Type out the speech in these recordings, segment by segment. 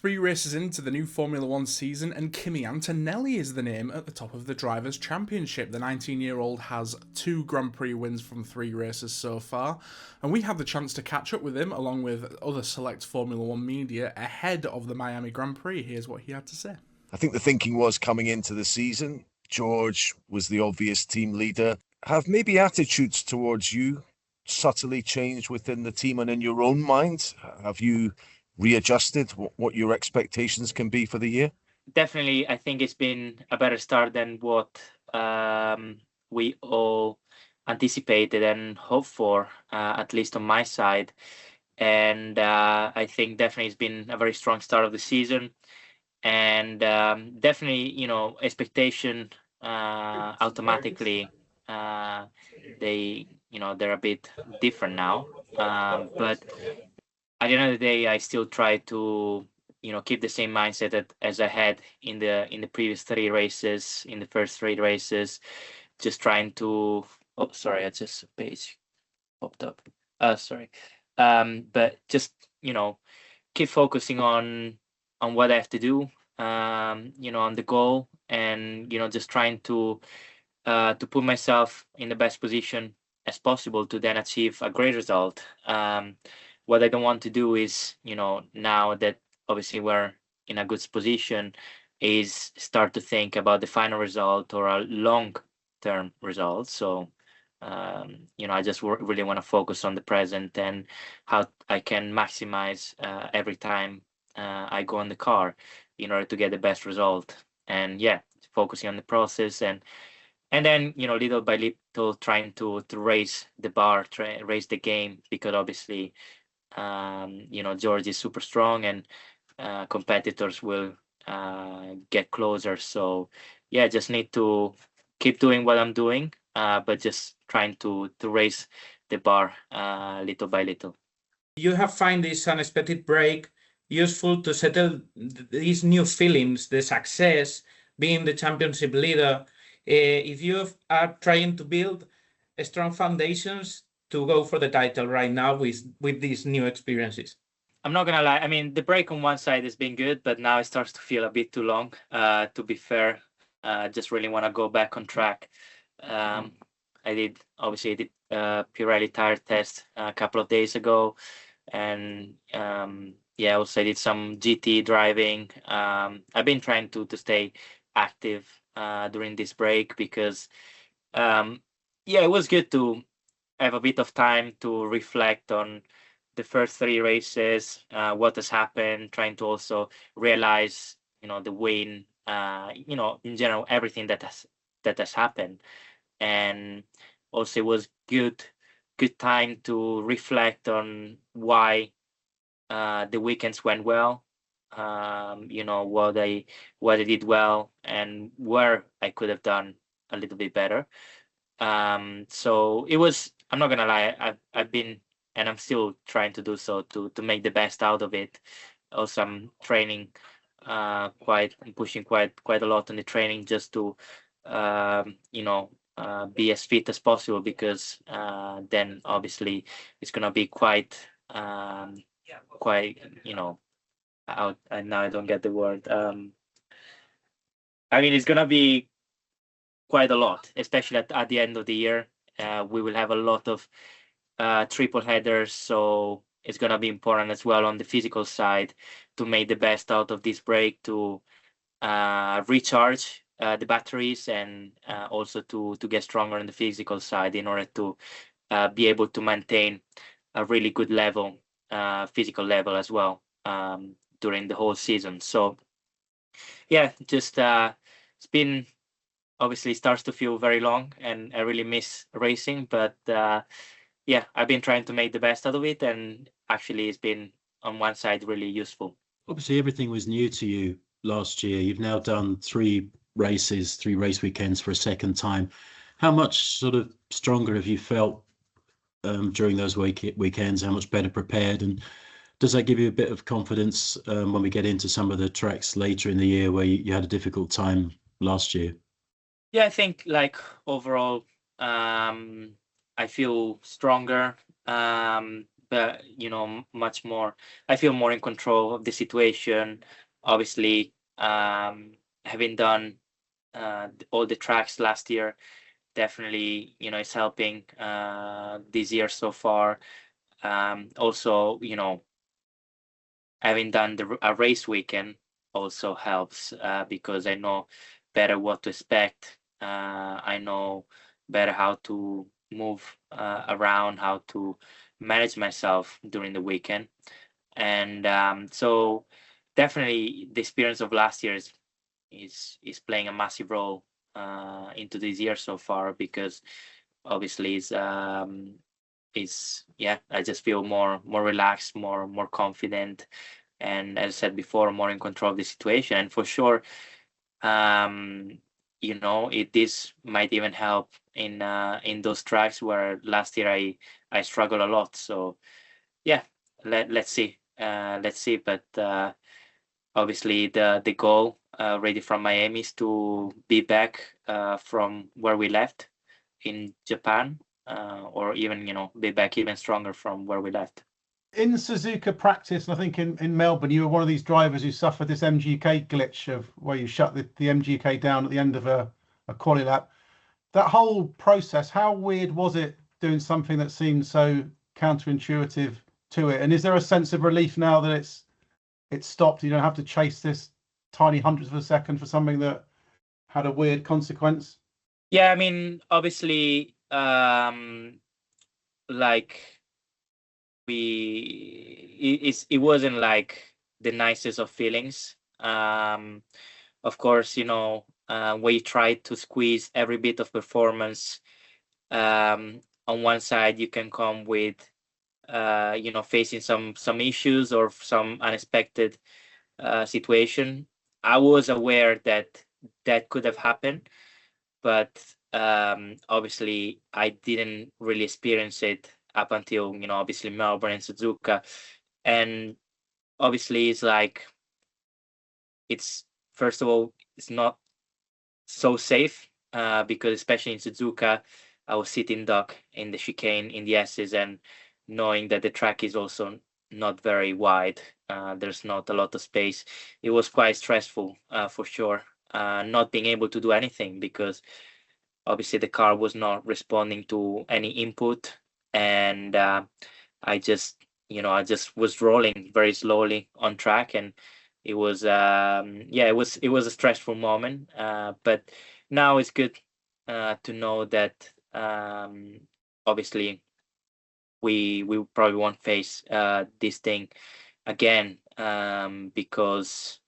3 races into the new Formula One season, and Kimi Antonelli is the name at the top of the Drivers' Championship. The 19-year-old has 2 Grand Prix wins from 3 races so far, and we had the chance to catch up with him, along with other select Formula One media, ahead of the Miami Grand Prix. Here's what he had to say. I think the thinking was coming into the season, George was the obvious team leader. Have maybe attitudes towards you subtly changed within the team and in your own mind? Have you readjusted what your expectations can be for the year? Definitely, I think it's been a better start than what we all anticipated and hoped for, at least on my side. And I think definitely it's been a very strong start of the season. And definitely, expectation automatically they're a bit different now. But at the end of the day, I still try to keep the same mindset as I had in the previous 3 races, in the first 3 races, just trying to. Oh, sorry, I just page popped up. Sorry, but just keep focusing on what I have to do, on the goal, and just trying to put myself in the best position as possible to then achieve a great result. What I don't want to do is, now that obviously we're in a good position, is start to think about the final result or a long-term result. So, I just really want to focus on the present and how I can maximize every time I go on the car in order to get the best result. And yeah, focusing on the process and then little by little trying to raise the bar, raise the game, because obviously George is super strong and competitors will get closer. So yeah, just need to keep doing what I'm doing, but just trying to raise the bar little by little. You have find this unexpected break useful to settle these new feelings, the success, being the championship leader. If you are trying to build strong foundations to go for the title right now with these new experiences. I'm not gonna lie. I mean, the break on one side has been good, but now it starts to feel a bit too long. To be fair, just really want to go back on track. I did Pirelli tire test a couple of days ago, and yeah, also I did some GT driving. I've been trying to stay active during this break because yeah, it was good to have a bit of time to reflect on the first 3 races, what has happened, trying to also realize the win, in general everything that has happened. And also it was good time to reflect on why the weekends went well, what I did well and where I could have done a little bit better. So it was, I'm not gonna lie, I've been, and I'm still trying to do so, to make the best out of it. Also, I'm training I'm pushing quite a lot on the training, just to be as fit as possible, because then obviously it's gonna be quite out, and now I don't get the word. I mean, it's gonna be quite a lot, especially at the end of the year. We will have a lot of triple headers, so it's gonna be important as well on the physical side to make the best out of this break, to recharge the batteries, and also to get stronger on the physical side in order to be able to maintain a really good level, physical level as well, during the whole season. So yeah, just it's been, obviously starts to feel very long, and I really miss racing, but yeah, I've been trying to make the best out of it, and actually it's been on one side really useful. Obviously everything was new to you last year. You've now done 3 races, 3 race weekends for a second time. How much sort of stronger have you felt during those weekends? How much better prepared? And does that give you a bit of confidence when we get into some of the tracks later in the year where you had a difficult time last year? Yeah, I think overall, I feel stronger. but much more. I feel more in control of the situation. Obviously, having done all the tracks last year, definitely is helping this year so far. Also, having done a race weekend also helps because I know better what to expect. I know better how to move around, how to manage myself during the weekend, and so definitely the experience of last year is playing a massive role into this year so far, because obviously I just feel more relaxed, more confident, and as I said before, more in control of the situation. And for sure, this might even help in those tracks where last year I struggled a lot. So yeah, let's see. But obviously the goal ready from Miami is to be back from where we left in Japan, or even be back even stronger from where we left. In Suzuka practice, and I think in Melbourne, you were one of these drivers who suffered this MGK glitch of where you shut the MGK down at the end of a quali lap. That whole process, how weird was it doing something that seemed so counterintuitive to it? And is there a sense of relief now that it's stopped? You don't have to chase this tiny hundredth of a second for something that had a weird consequence? Yeah, I mean, obviously, like it wasn't like the nicest of feelings. Of course, we tried to squeeze every bit of performance. On one side, you can come with facing some issues or some unexpected situation. I was aware that could have happened, but obviously I didn't really experience it up until obviously Melbourne and Suzuka. And obviously it's first of all, it's not so safe because especially in Suzuka, I was sitting duck in the chicane in the S's, and knowing that the track is also not very wide, there's not a lot of space. It was quite stressful for sure, not being able to do anything because obviously the car was not responding to any input, and I just was rolling very slowly on track, and it was it was a stressful moment, but now it's good to know that obviously we probably won't face this thing again, because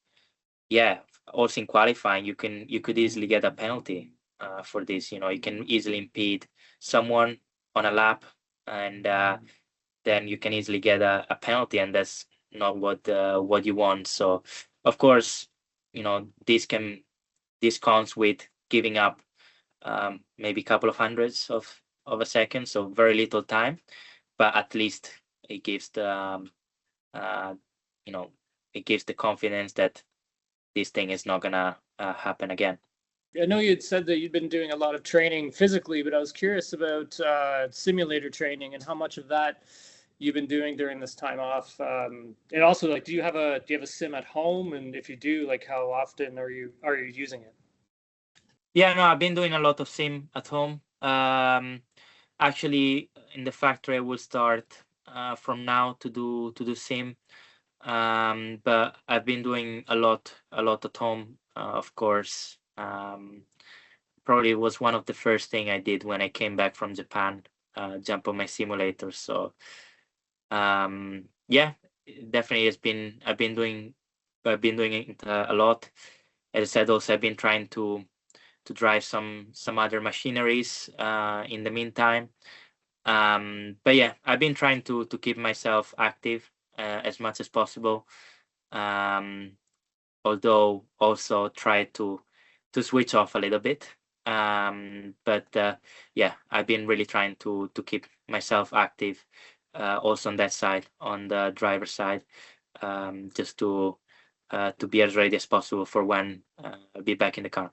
also in qualifying you could easily get a penalty for this. You can easily impede someone on a lap, and then you can easily get a penalty, and that's not what you want. So of course, this comes with giving up maybe a couple of hundreds of a second, so very little time, but at least it gives the it gives the confidence that this thing is not gonna happen again. I know you had said that you'd been doing a lot of training physically, but I was curious about simulator training and how much of that you've been doing during this time off. And also, do you have a sim at home? And if you do, how often are you using it? Yeah, no, I've been doing a lot of sim at home. Actually, in the factory, I will start from now to do sim. But I've been doing a lot at home, of course. Probably was one of the first thing I did when I came back from Japan, jump on my simulator. So definitely I've been doing it a lot. As I said, also I've been trying to drive some other machineries in the meantime. But yeah, I've been trying to keep myself active as much as possible. Although also try to switch off a little bit. But I've been really trying to keep myself active also on that side, on the driver's side, just to be as ready as possible for when I'll be back in the car.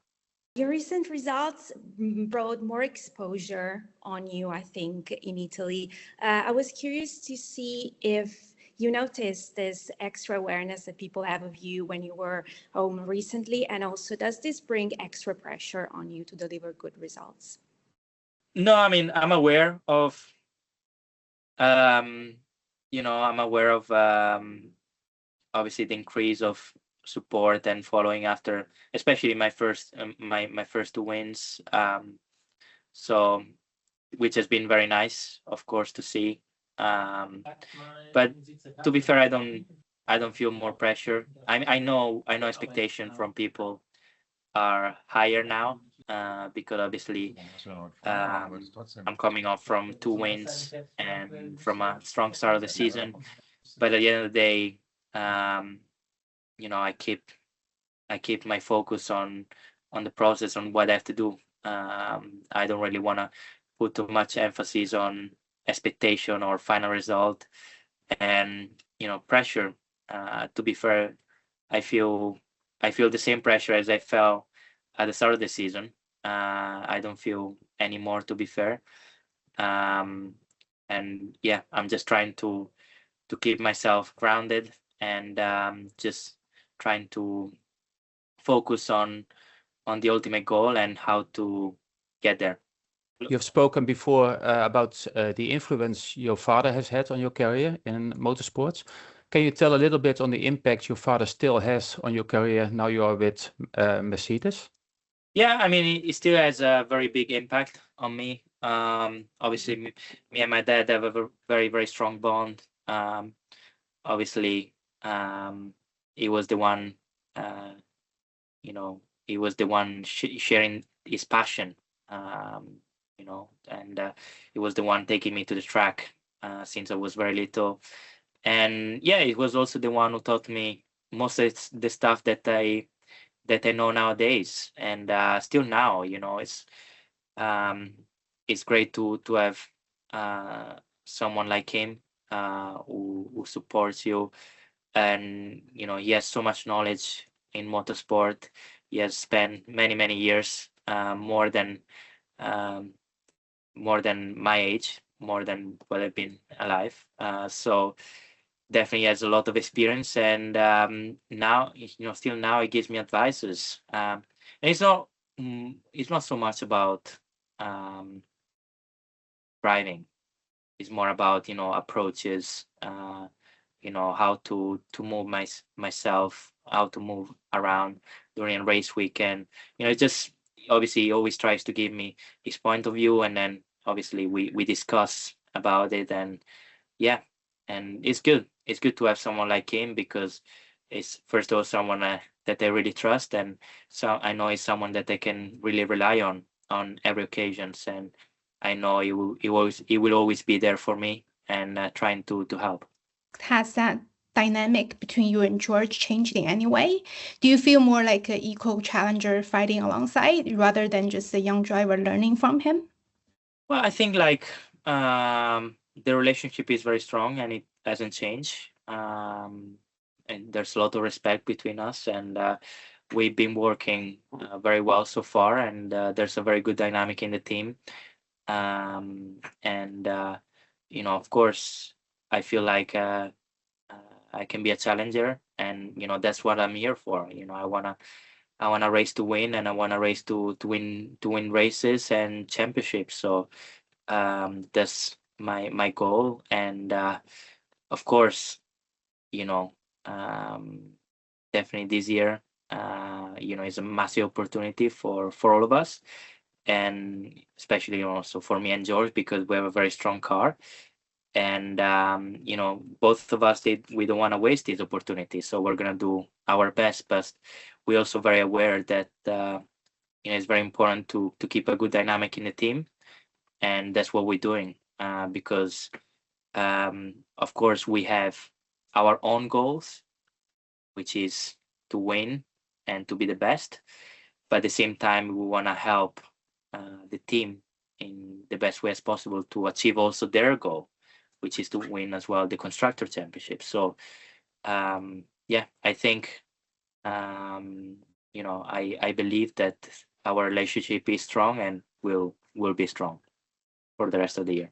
Your recent results brought more exposure on you, I think, in Italy. I was curious to see if you noticed this extra awareness that people have of you when you were home recently, and also does this bring extra pressure on you to deliver good results? No, I mean, I'm aware of, I'm aware of obviously the increase of support and following after, especially my first my first two wins. So which has been very nice, of course, to see. But to be fair, I don't feel more pressure. I know expectation from people are higher now, because obviously I'm coming off from two wins and from a strong start of the season. But at the end of the day, I keep my focus on the process, on what I have to do. I don't really want to put too much emphasis on expectation or final result, and pressure. To be fair, I feel the same pressure as I felt at the start of the season. I don't feel any more, to be fair. And yeah, I'm just trying to keep myself grounded, and just trying to focus on the ultimate goal and how to get there. You have spoken before about the influence your father has had on your career in motorsports. Can you tell a little bit on the impact your father still has on your career now you are with Mercedes? Yeah, I mean, it still has a very big impact on me. Obviously, me and my dad have a very, very strong bond. Obviously, he was the one, he was the one sharing his passion, and he was the one taking me to the track since I was very little. And yeah, he was also the one who taught me most of the stuff that I know nowadays, and still now, it's great to have someone like him, who supports you, and he has so much knowledge in motorsport. He has spent many years, um, more than my age, more than what I've been alive. So definitely has a lot of experience, and now, still now he gives me advices. And it's not so much about driving. It's more about approaches, how to move myself, how to move around during a race weekend. Just obviously he always tries to give me his point of view, and then obviously we discuss about it, and yeah, and it's good. It's good to have someone like him, because it's first of all someone that I really trust, and so I know he's someone that I can really rely on every occasions, and I know he will always be there for me, and trying to help. Has that dynamic between you and George changed in any way? Do you feel more like an equal challenger fighting alongside rather than just a young driver learning from him? Well, I think like the relationship is very strong, and it hasn't changed. And there's a lot of respect between us, and we've been working very well so far, and there's a very good dynamic in the team. And of course, I feel like I can be a challenger, and that's what I'm here for. I wanna race to win, and I wanna race to win races and championships. So that's my goal, and of course, definitely this year, is a massive opportunity for all of us, and especially also for me and George, because we have a very strong car, and both of us we don't want to waste this opportunity, so we're gonna do our best. But we're also very aware that it's very important to keep a good dynamic in the team, and that's what we're doing, because of course we have our own goals, which is to win and to be the best, but at the same time we want to help the team in the best way as possible to achieve also their goal, which is to win as well the constructor championship. So yeah, I think I believe that our relationship is strong and will be strong for the rest of the year.